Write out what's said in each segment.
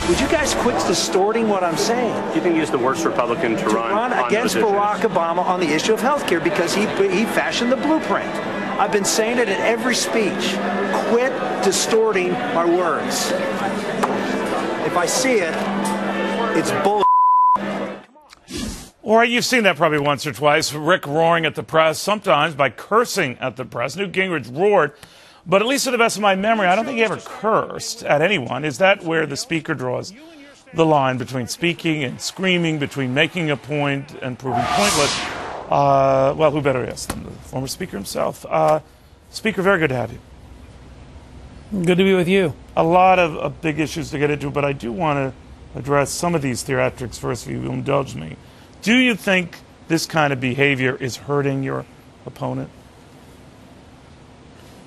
Would you guys quit distorting what I'm saying? Do you think he's the worst Republican to run against Barack Obama on the issue of health care because he fashioned the blueprint? I've been saying it in every speech. Quit distorting my words. If I see it, it's bull. All right, you've seen that probably once or twice. Rick roaring at the press, sometimes by cursing at the press. Newt Gingrich roared, but at least to the best of my memory, I don't think he ever cursed at anyone. Is that where the speaker draws the line between speaking and screaming, between making a point and proving pointless? Well, who better ask than the former speaker himself? Speaker, very good to have you. Good to be with you. A lot of big issues to get into, but I do want to address some of these theatrics first, if you will indulge me. Do you think this kind of behavior is hurting your opponent?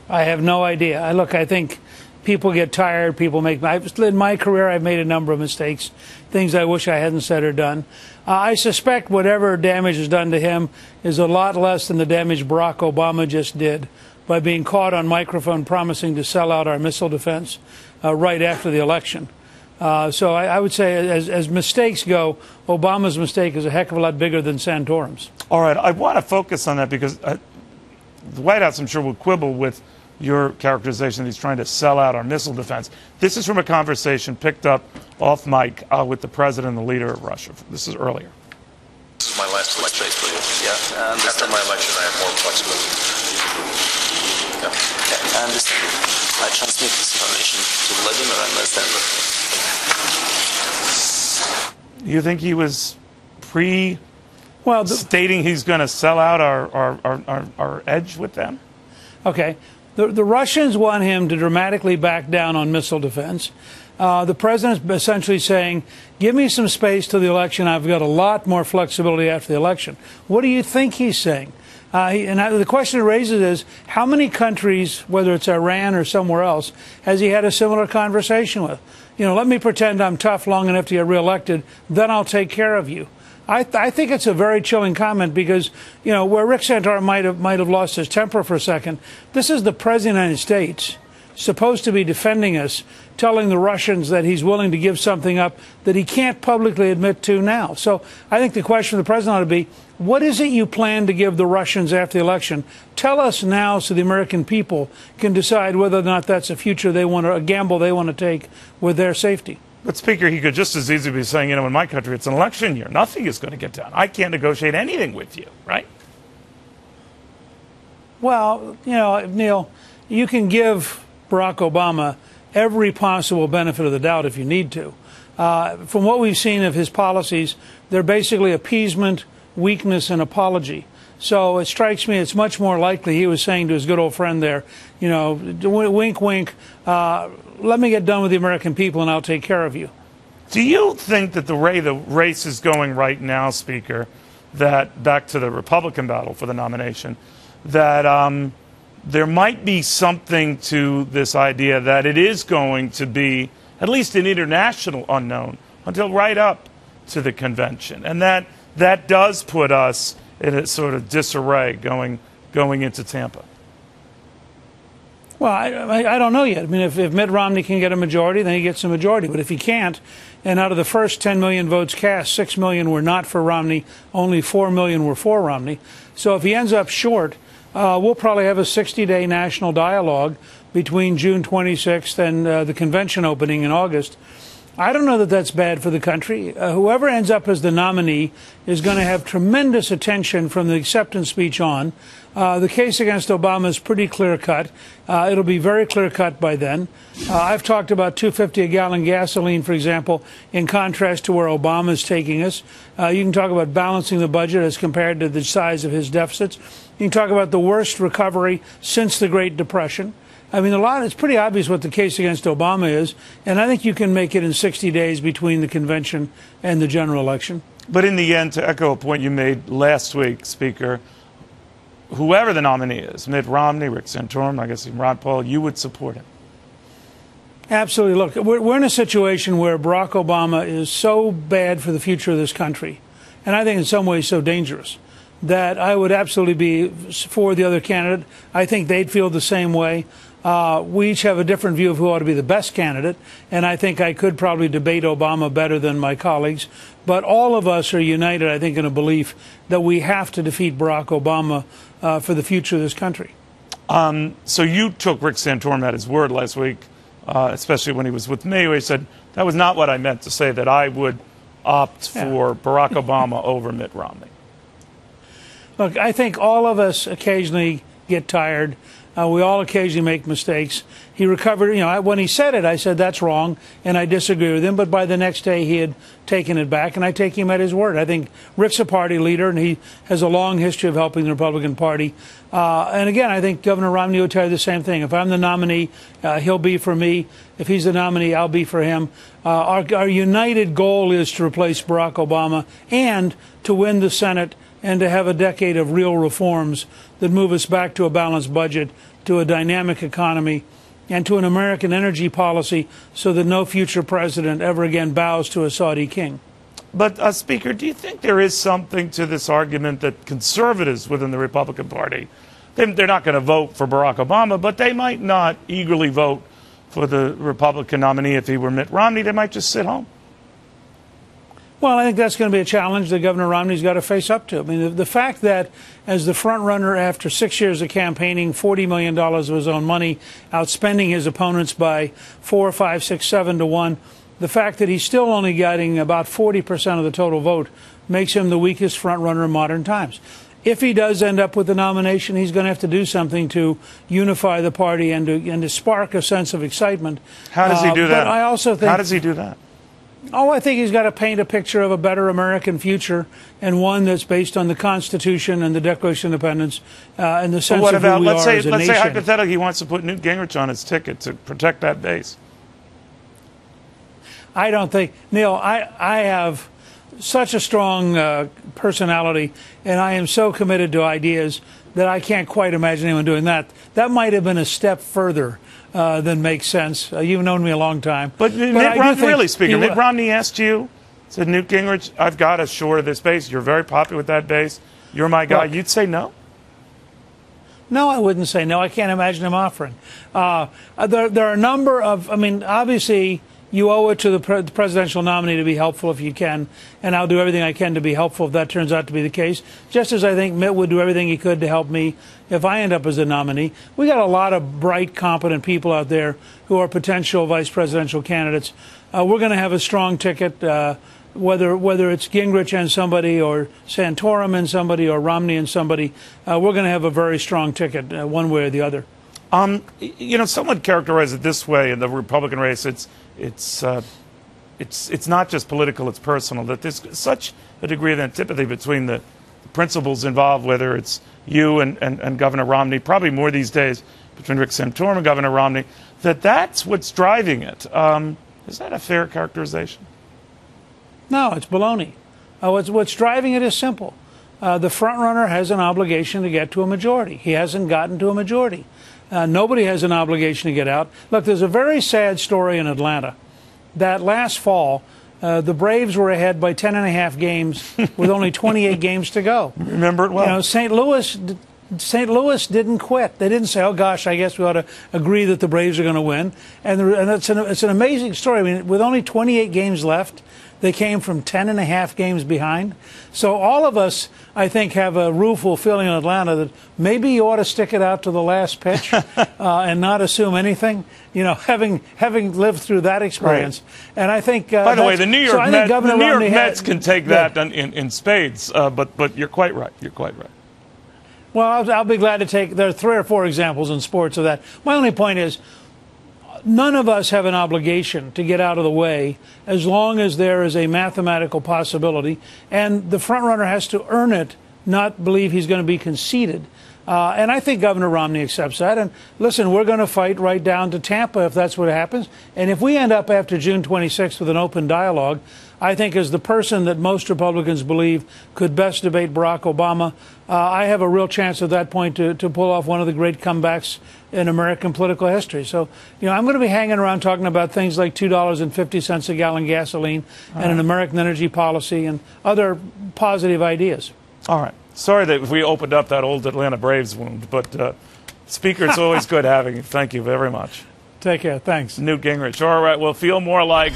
I have no idea. I think people get tired. People make. In my career, I've made a number of mistakes, things I wish I hadn't said or done. I suspect whatever damage is done to him is a lot less than the damage Barack Obama just did by being caught on microphone promising to sell out our missile defense right after the election. So I would say, as mistakes go, Obama's mistake is a heck of a lot bigger than Santorum's. All right, I want to focus on that because the White House, I'm sure, will quibble with your characterization that he's trying to sell out our missile defense. This is from a conversation picked up off mic with the president and the leader of Russia. This is earlier. This is my last election for you. Yeah. After my election, I have more flexibility. Yeah. Okay. I understand. I transmit this information to Vladimir and Alexander. You think he was stating he's going to sell out our edge with them? Okay. The Russians want him to dramatically back down on missile defense. The president's essentially saying, give me some space till the election. I've got a lot more flexibility after the election. What do you think he's saying? The question it raises is, how many countries, whether it's Iran or somewhere else, has he had a similar conversation with? Let me pretend I'm tough long enough to get reelected, then I'll take care of you. I think it's a very chilling comment because, where Rick Santorum might have lost his temper for a second, this is the President of the United States, supposed to be defending us, telling the Russians that he's willing to give something up that he can't publicly admit to now. So I think the question of the President ought to be, what is it you plan to give the Russians after the election? Tell us now so the American people can decide whether or not that's a future they want to, a gamble they want to take with their safety. But, Speaker, he could just as easily be saying, in my country, it's an election year. Nothing is going to get done. I can't negotiate anything with you, right? Well, Neil, you can give Barack Obama every possible benefit of the doubt if you need to. From what we've seen of his policies, they're basically appeasement, weakness, and apology. So it strikes me it's much more likely he was saying to his good old friend there, wink, wink, let me get done with the American people and I'll take care of you. Do you think that the way the race is going right now, Speaker, that back to the Republican battle for the nomination, that there might be something to this idea that it is going to be at least an international unknown until right up to the convention, and that does put us in a sort of disarray going into Tampa? Well, I don't know yet. I mean, if Mitt Romney can get a majority, then he gets a majority. But if he can't, and out of the first 10 million votes cast, 6 million were not for Romney, only 4 million were for Romney. So if he ends up short, we'll probably have a 60-day national dialogue between June 26th and the convention opening in August. I don't know that that's bad for the country. Whoever ends up as the nominee is going to have tremendous attention from the acceptance speech on. The case against Obama is pretty clear-cut. It'll be very clear-cut by then. I've talked about $2.50 a gallon gasoline, for example, in contrast to where Obama is taking us. You can talk about balancing the budget as compared to the size of his deficits. You can talk about the worst recovery since the Great Depression. I mean, it's pretty obvious what the case against Obama is, and I think you can make it in 60 days between the convention and the general election. But in the end, to echo a point you made last week, Speaker, whoever the nominee is, Mitt Romney, Rick Santorum, I guess even Ron Paul, you would support him. Absolutely. Look, we're in a situation where Barack Obama is so bad for the future of this country, and I think in some ways so dangerous, that I would absolutely be for the other candidate. I think they'd feel the same way. We each have a different view of who ought to be the best candidate, and I think I could probably debate Obama better than my colleagues. But all of us are united, I think, in a belief that we have to defeat Barack Obama for the future of this country. So you took Rick Santorum at his word last week, especially when he was with me, where he said, that was not what I meant to say, that I would opt for Barack Obama over Mitt Romney. Look, I think all of us occasionally get tired. We all occasionally make mistakes. He recovered, when he said it, I said, that's wrong, and I disagree with him. But by the next day, he had taken it back, and I take him at his word. I think Rick's a party leader, and he has a long history of helping the Republican Party. And again, I think Governor Romney would tell you the same thing. If I'm the nominee, he'll be for me. If he's the nominee, I'll be for him. Our united goal is to replace Barack Obama and to win the Senate and to have a decade of real reforms that move us back to a balanced budget, to a dynamic economy, and to an American energy policy so that no future president ever again bows to a Saudi king. But, Speaker, do you think there is something to this argument that conservatives within the Republican Party, they're not going to vote for Barack Obama, but they might not eagerly vote for the Republican nominee if he were Mitt Romney? They might just sit home. Well, I think that's going to be a challenge that Governor Romney's got to face up to. I mean, the fact that as the front runner after 6 years of campaigning, $40 million of his own money, outspending his opponents by 4, 5, 6, 7 to 1, the fact that he's still only getting about 40% of the total vote makes him the weakest front runner in modern times. If he does end up with the nomination, he's going to have to do something to unify the party and to spark a sense of excitement. How does he do that? But I also think, how does he do that? Oh, I think he's got to paint a picture of a better American future, and one that's based on the Constitution and the Declaration of Independence and the sense of who we are as a nation. Let's say hypothetically he wants to put Newt Gingrich on his ticket to protect that base. I don't think, Neil, I have such a strong personality, and I am so committed to ideas that I can't quite imagine anyone doing that. That might have been a step further than makes sense. You've known me a long time. But Mitt Romney, really, Speaker, Mitt Romney asked you, said, Newt Gingrich, I've got a short of this base. You're very popular with that base. You're my guy. Look, you'd say no? No, I wouldn't say no. I can't imagine him offering. There are a number of, obviously, you owe it to the presidential nominee to be helpful if you can, and I'll do everything I can to be helpful if that turns out to be the case, just as I think Mitt would do everything he could to help me if I end up as a nominee. We got a lot of bright, competent people out there who are potential vice presidential candidates. We're going to have a strong ticket, whether it's Gingrich and somebody or Santorum and somebody or Romney and somebody. We're going to have a very strong ticket one way or the other. Someone characterized it this way in the Republican race. It's not just political, it's personal, that there's such a degree of antipathy between the principles involved, whether it's you and Governor Romney, probably more these days between Rick Santorum and Governor Romney, that's what's driving it. Is that a fair characterization? No, it's baloney. What's driving it is simple. The front runner has an obligation to get to a majority. He hasn't gotten to a majority. Nobody has an obligation to get out. Look, there's a very sad story in Atlanta that last fall, the Braves were ahead by 10.5 games with only 28 games to go. Remember it well. St. Louis didn't quit. They didn't say, oh, gosh, I guess we ought to agree that the Braves are going to win. And it's an amazing story. With only 28 games left, they came from 10.5 games behind. So all of us, I think, have a rueful feeling in Atlanta that maybe you ought to stick it out to the last pitch and not assume anything, having lived through that experience. Right. And I think... By the way, the New York Mets can take that in spades, but you're quite right. You're quite right. Well, I'll be glad to take... There are 3 or 4 examples in sports of that. My only point is, none of us have an obligation to get out of the way as long as there is a mathematical possibility, and the front runner has to earn it, not believe he's going to be conceded. And I think Governor Romney accepts that. And listen, we're going to fight right down to Tampa if that's what happens. And if we end up after June 26th with an open dialogue, I think as the person that most Republicans believe could best debate Barack Obama, I have a real chance at that point to pull off one of the great comebacks in American political history. So, I'm going to be hanging around talking about things like $2.50 a gallon gasoline and an American energy policy and other positive ideas. All right. Sorry that we opened up that old Atlanta Braves wound, but Speaker, it's always good having you. Thank you very much. Take care. Thanks. Newt Gingrich. All right, we'll feel more like